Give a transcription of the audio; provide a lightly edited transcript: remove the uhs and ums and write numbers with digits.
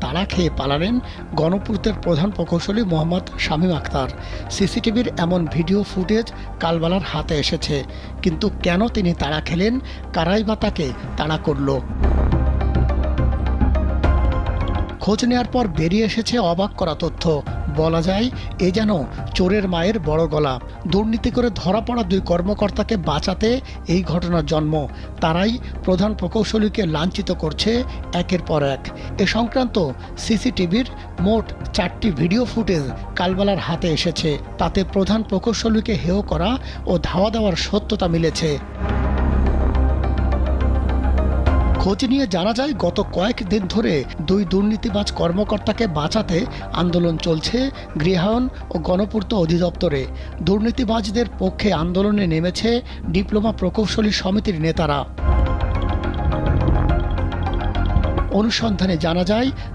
তাড়া খেয়ে পালালেন গণপূর্তের প্রধান প্রকৌশলী মোহাম্মদ শামীম আখতার। সিসিটিভির এমন ভিডিও ফুটেজ কালবালার হাতে এসেছে, কিন্তু কেন তিনি তাড়া খেলেন, কারাই বা তাকে তাড়া করল? খোঁজ নেওয়ার পর বেরিয়ে এসেছে অবাক করা তথ্য। বলা যায় এ যেন চোরের মায়ের বড় গলা। দুর্নীতি করে ধরা পড়া দুই কর্মকর্তাকে বাঁচাতে এই ঘটনার জন্ম। তারাই প্রধান প্রকৌশলীকে লাঞ্ছিত করছে একের পর এক। এ সংক্রান্ত সিসিটিভির মোট 4টি ভিডিও ফুটেজ কালবালার হাতে এসেছে। তাতে প্রধান প্রকৌশলীকে হেয় করা ও ধাওয়া দেওয়ার সত্যতা মিলেছে। খোঁজ নিয়ে জানা যায় গত কয়েকদিন ধরে দুই দুর্নীতিবাজ কর্মকর্তাকে বাঁচাতে আন্দোলন চলছে গৃহায়ন ও গণপূর্ত অধিদপ্তরে। দুর্নীতিবাজদের পক্ষে আন্দোলনে নেমেছে ডিপ্লোমা প্রকৌশলী সমিতির নেতারা। অনুসন্ধানে জানা যায়